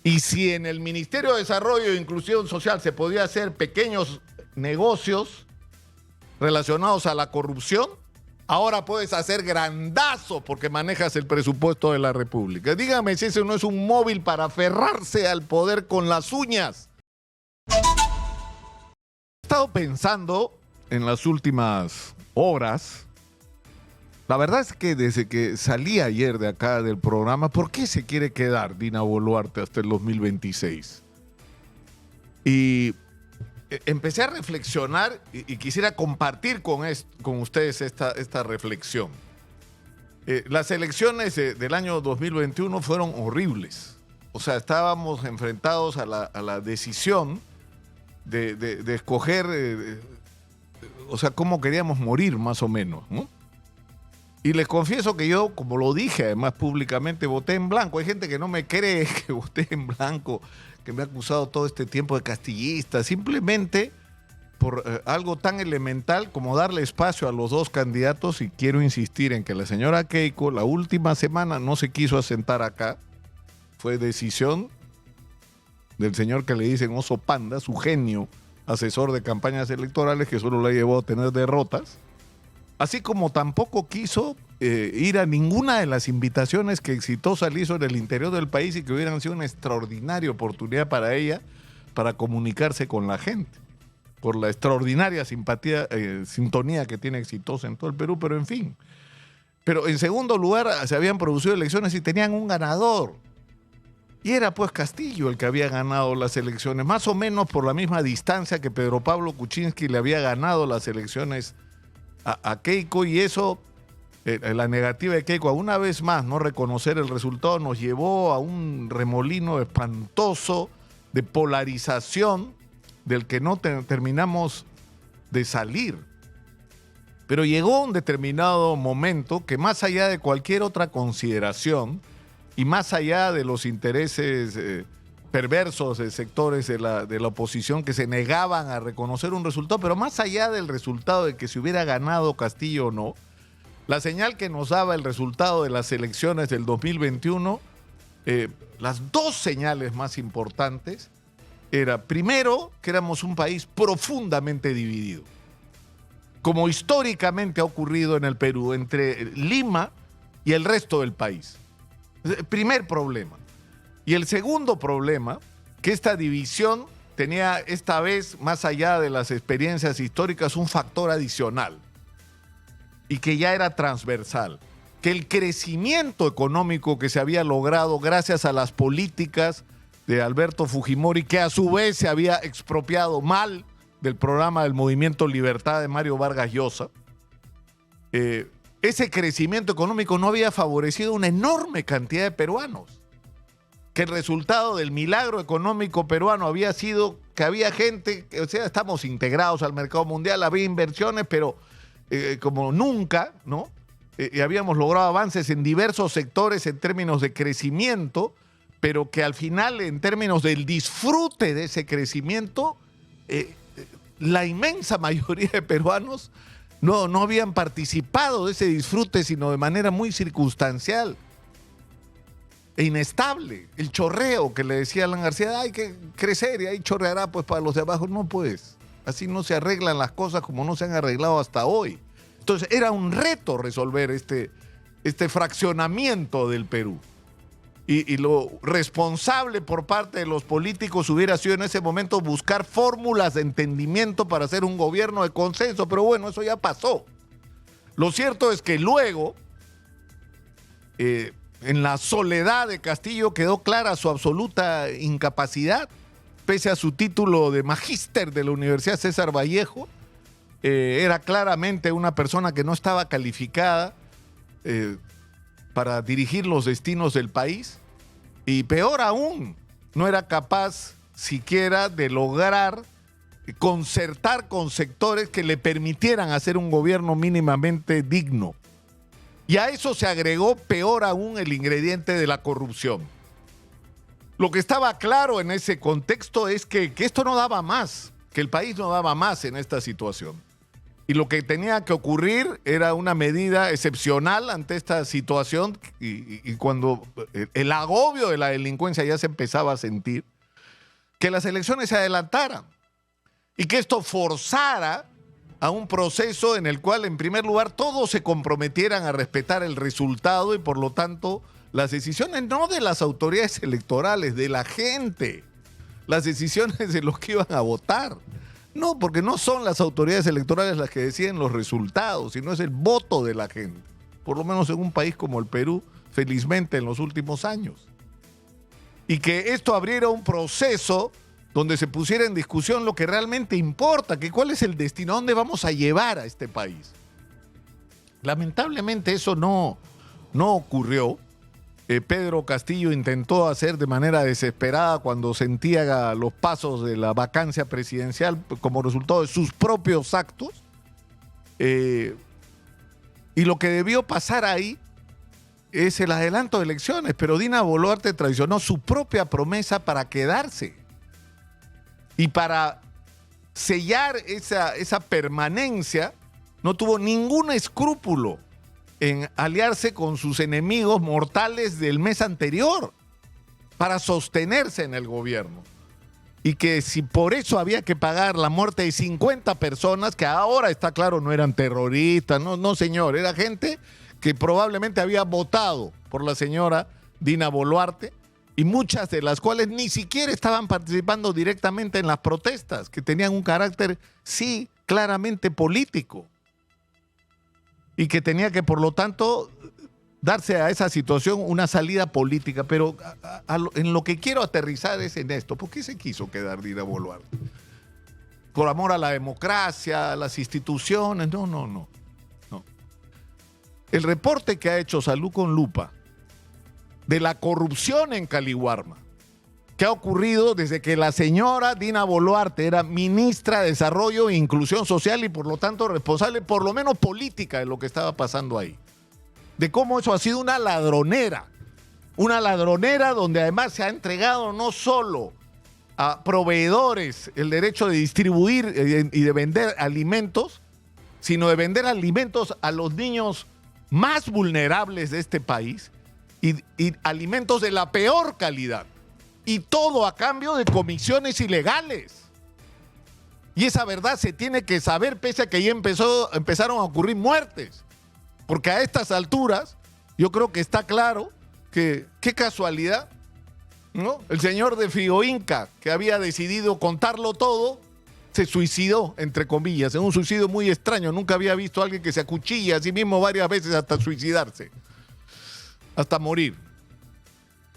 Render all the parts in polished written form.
Y si en el Ministerio de Desarrollo e Inclusión Social se podía hacer pequeños negocios relacionados a la corrupción, ahora puedes hacer grandazo porque manejas el presupuesto de la República. Dígame si ese no es un móvil para aferrarse al poder con las uñas. He estado pensando en las últimas horas. La verdad es que desde que salí ayer de acá del programa, ¿por qué se quiere quedar Dina Boluarte hasta el 2026? Y empecé a reflexionar y quisiera compartir con ustedes esta reflexión. Las elecciones del año 2021 fueron horribles. O sea, estábamos enfrentados a la decisión de escoger, o sea, cómo queríamos morir más o menos, ¿no? Y les confieso que yo, como lo dije además públicamente, voté en blanco. Hay gente que no me cree que voté en blanco, que me ha acusado todo este tiempo de castillista, simplemente por algo tan elemental como darle espacio a los dos candidatos. Y quiero insistir en que la señora Keiko la última semana no se quiso asentar acá. Fue decisión del señor que le dicen Oso Panda, su genio asesor de campañas electorales, que solo la llevó a tener derrotas. Así como tampoco quiso ir a ninguna de las invitaciones que exitosa le hizo en el interior del país y que hubieran sido una extraordinaria oportunidad para ella para comunicarse con la gente, por la extraordinaria sintonía que tiene Exitosa en todo el Perú, pero en fin. Pero en segundo lugar, se habían producido elecciones y tenían un ganador. Y era pues Castillo el que había ganado las elecciones, más o menos por la misma distancia que Pedro Pablo Kuczynski le había ganado las elecciones a Keiko, y eso, la negativa de Keiko a una vez más no reconocer el resultado, nos llevó a un remolino espantoso de polarización del que no terminamos de salir. Pero llegó un determinado momento que, más allá de cualquier otra consideración y más allá de los intereses perversos de sectores de la oposición que se negaban a reconocer un resultado, pero más allá del resultado de que se hubiera ganado Castillo o no, la señal que nos daba el resultado de las elecciones del 2021, las dos señales más importantes, era primero que éramos un país profundamente dividido, como históricamente ha ocurrido en el Perú, entre Lima y el resto del país. Primer problema. Y el segundo problema, que esta división tenía esta vez, más allá de las experiencias históricas, un factor adicional y que ya era transversal, que el crecimiento económico que se había logrado gracias a las políticas de Alberto Fujimori, que a su vez se había expropiado mal del programa del Movimiento Libertad de Mario Vargas Llosa, ese crecimiento económico no había favorecido a una enorme cantidad de peruanos. Que el resultado del milagro económico peruano había sido que había gente, o sea, estamos integrados al mercado mundial, había inversiones, pero como nunca, ¿no? Y habíamos logrado avances en diversos sectores en términos de crecimiento, pero que al final, en términos del disfrute de ese crecimiento, la inmensa mayoría de peruanos no habían participado de ese disfrute, sino de manera muy circunstancial e inestable. El chorreo que le decía Alan García, hay que crecer y ahí chorreará pues para los de abajo. No, pues, así no se arreglan las cosas como no se han arreglado hasta hoy. Entonces era un reto resolver este fraccionamiento del Perú. Y lo responsable por parte de los políticos hubiera sido en ese momento buscar fórmulas de entendimiento para hacer un gobierno de consenso, pero bueno, eso ya pasó. Lo cierto es que luego, en la soledad de Castillo, quedó clara su absoluta incapacidad, pese a su título de magíster de la Universidad César Vallejo. Era claramente una persona que no estaba calificada para dirigir los destinos del país, y peor aún, no era capaz siquiera de lograr concertar con sectores que le permitieran hacer un gobierno mínimamente digno. Y a eso se agregó, peor aún, el ingrediente de la corrupción. Lo que estaba claro en ese contexto es que esto no daba más, que el país no daba más en esta situación. Y lo que tenía que ocurrir era una medida excepcional ante esta situación y cuando el agobio de la delincuencia ya se empezaba a sentir, que las elecciones se adelantaran y que esto forzara a un proceso en el cual, en primer lugar, todos se comprometieran a respetar el resultado y, por lo tanto, las decisiones no de las autoridades electorales, de la gente, las decisiones de los que iban a votar. No, porque no son las autoridades electorales las que deciden los resultados, sino es el voto de la gente. Por lo menos en un país como el Perú, felizmente en los últimos años. Y que esto abriera un proceso donde se pusiera en discusión lo que realmente importa, que cuál es el destino, a dónde vamos a llevar a este país. Lamentablemente eso no ocurrió. Pedro Castillo intentó hacer de manera desesperada cuando sentía los pasos de la vacancia presidencial como resultado de sus propios actos. Y lo que debió pasar ahí es el adelanto de elecciones, pero Dina Boluarte traicionó su propia promesa para quedarse. Y para sellar esa permanencia, no tuvo ningún escrúpulo en aliarse con sus enemigos mortales del mes anterior para sostenerse en el gobierno. Y que si por eso había que pagar la muerte de 50 personas, que ahora está claro no eran terroristas, no señor, era gente que probablemente había votado por la señora Dina Boluarte y muchas de las cuales ni siquiera estaban participando directamente en las protestas, que tenían un carácter, sí, claramente político. Y que tenía que, por lo tanto, darse a esa situación una salida política. Pero en lo que quiero aterrizar es en esto. ¿Por qué se quiso quedar Dina Boluarte? ¿Por amor a la democracia, a las instituciones? No. El reporte que ha hecho Salud con Lupa de la corrupción en Caliwarma, que ha ocurrido desde que la señora Dina Boluarte era ministra de Desarrollo e Inclusión Social y por lo tanto responsable por lo menos política de lo que estaba pasando ahí. De cómo eso ha sido una ladronera donde además se ha entregado no solo a proveedores el derecho de distribuir y de vender alimentos, sino de vender alimentos a los niños más vulnerables de este país y alimentos de la peor calidad. Y todo a cambio de comisiones ilegales. Y esa verdad se tiene que saber pese a que ya empezaron a ocurrir muertes. Porque a estas alturas yo creo que está claro que, qué casualidad, ¿no? El señor de Figoinca, que había decidido contarlo todo, se suicidó, entre comillas, en un suicidio muy extraño. Nunca había visto a alguien que se acuchilla a sí mismo varias veces hasta suicidarse, hasta morir.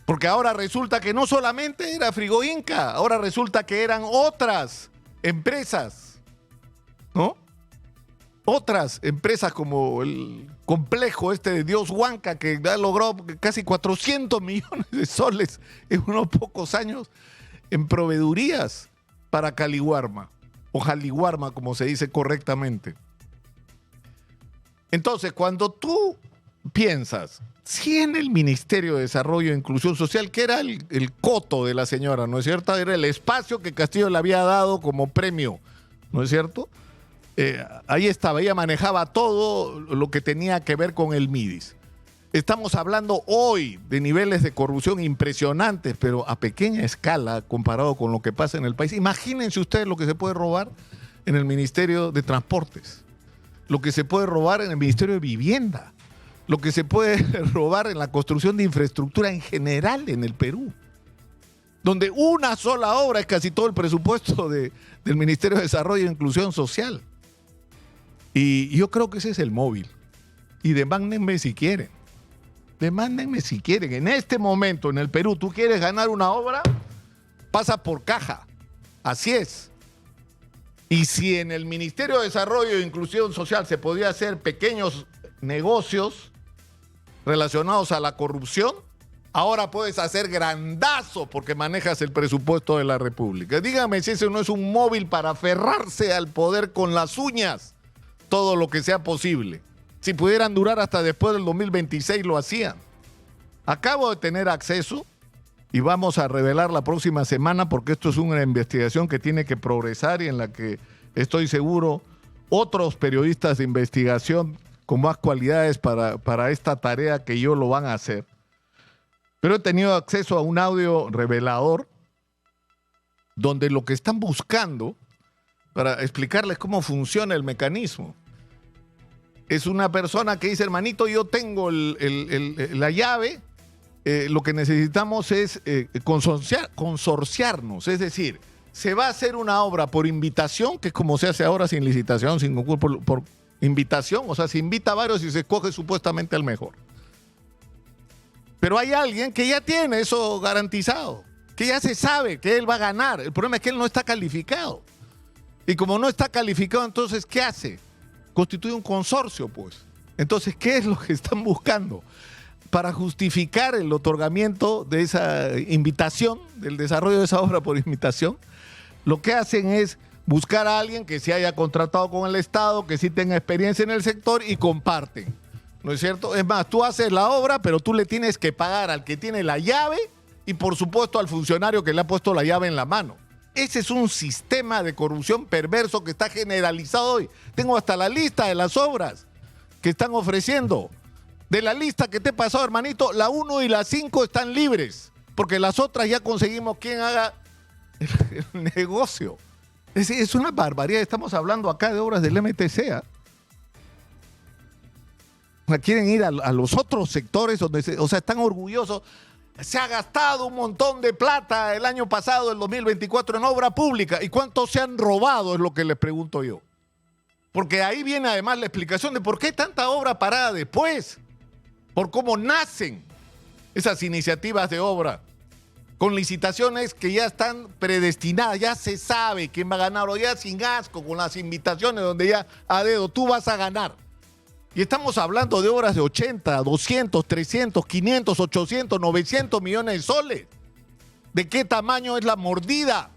Porque ahora resulta que no solamente era Frigoinca, ahora resulta que eran otras empresas, ¿no? Otras empresas como el complejo de Dios Huanca, que ha logrado casi 400 millones de soles en unos pocos años en proveedurías para Caliwarma, o Jaliwarma, como se dice correctamente. Entonces, cuando tú piensas, si en el Ministerio de Desarrollo e Inclusión Social, que era el coto de la señora, ¿no es cierto? Era el espacio que Castillo le había dado como premio, ¿no es cierto? Ahí estaba, ella manejaba todo lo que tenía que ver con el MIDIS. Estamos hablando hoy de niveles de corrupción impresionantes, pero a pequeña escala comparado con lo que pasa en el país. Imagínense ustedes lo que se puede robar en el Ministerio de Transportes, lo que se puede robar en el Ministerio de Vivienda, lo que se puede robar en la construcción de infraestructura en general en el Perú, donde una sola obra es casi todo el presupuesto del Ministerio de Desarrollo e Inclusión Social. Y yo creo que ese es el móvil. Y demándenme si quieren. Demándenme si quieren. En este momento en el Perú, tú quieres ganar una obra, pasa por caja. Así es. Y si en el Ministerio de Desarrollo e Inclusión Social se podía hacer pequeños negocios relacionados a la corrupción, ahora puedes hacer grandazo porque manejas el presupuesto de la República. Dígame si ese no es un móvil para aferrarse al poder con las uñas, todo lo que sea posible. Si pudieran durar hasta después del 2026 lo hacían. Acabo de tener acceso y vamos a revelar la próxima semana porque esto es una investigación que tiene que progresar y en la que estoy seguro otros periodistas de investigación con más cualidades para esta tarea que yo lo van a hacer. Pero he tenido acceso a un audio revelador donde lo que están buscando, para explicarles cómo funciona el mecanismo, es una persona que dice, hermanito, yo tengo la llave, lo que necesitamos es consorciarnos, es decir, se va a hacer una obra por invitación, que es como se hace ahora sin licitación, sin concurso, por invitación, o sea, se invita a varios y se escoge supuestamente al mejor. Pero hay alguien que ya tiene eso garantizado, que ya se sabe que él va a ganar. El problema es que él no está calificado. Y como no está calificado, entonces, ¿qué hace? Constituye un consorcio, pues. Entonces, ¿qué es lo que están buscando? Para justificar el otorgamiento de esa invitación, del desarrollo de esa obra por invitación, lo que hacen es buscar a alguien que se haya contratado con el Estado, que sí tenga experiencia en el sector y comparten. ¿No es cierto? Es más, tú haces la obra, pero tú le tienes que pagar al que tiene la llave y, por supuesto, al funcionario que le ha puesto la llave en la mano. Ese es un sistema de corrupción perverso que está generalizado hoy. Tengo hasta la lista de las obras que están ofreciendo. De la lista que te he pasado, hermanito, la 1 y la 5 están libres, porque las otras ya conseguimos quien haga el negocio. Es una barbaridad. Estamos hablando acá de obras del MTC, ¿eh? O sea, quieren ir a los otros sectores donde están orgullosos. Se ha gastado un montón de plata el año pasado, el 2024, en obra pública. ¿Y cuánto se han robado? Es lo que les pregunto yo. Porque ahí viene además la explicación de por qué tanta obra parada después. Por cómo nacen esas iniciativas de obra. Con licitaciones que ya están predestinadas, ya se sabe quién va a ganar, o ya sin asco, con las invitaciones donde ya a dedo tú vas a ganar. Y estamos hablando de obras de 80, 200, 300, 500, 800, 900 millones de soles. ¿De qué tamaño es la mordida?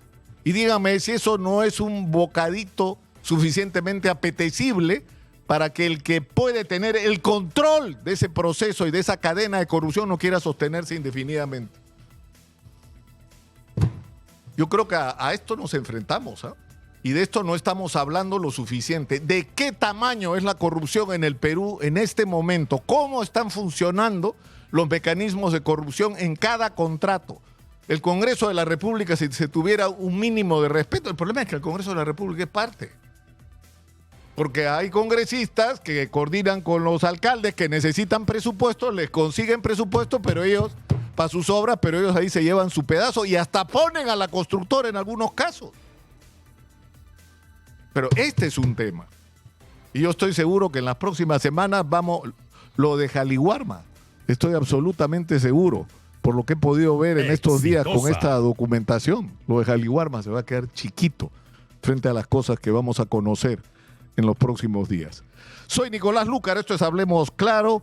Y dígame si eso no es un bocadito suficientemente apetecible para que el que puede tener el control de ese proceso y de esa cadena de corrupción no quiera sostenerse indefinidamente. Yo creo que a esto nos enfrentamos, ¿eh? Y de esto no estamos hablando lo suficiente. ¿De qué tamaño es la corrupción en el Perú en este momento? ¿Cómo están funcionando los mecanismos de corrupción en cada contrato? El Congreso de la República, si se tuviera un mínimo de respeto, el problema es que el Congreso de la República es parte. Porque hay congresistas que coordinan con los alcaldes que necesitan presupuesto, les consiguen presupuesto, pero ellos, para sus obras, pero ellos ahí se llevan su pedazo y hasta ponen a la constructora en algunos casos. Pero este es un tema. Y yo estoy seguro que en las próximas semanas lo de Jaliwarma. Estoy absolutamente seguro, por lo que he podido ver en estos días con esta documentación. Lo de Jaliwarma se va a quedar chiquito frente a las cosas que vamos a conocer en los próximos días. Soy Nicolás Lúcar, esto es Hablemos Claro.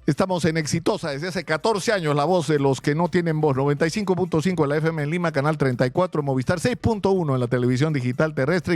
Estamos en Exitosa desde hace 14 años, la voz de los que no tienen voz. 95.5 en la FM en Lima, canal 34, Movistar 6.1 en la televisión digital terrestre y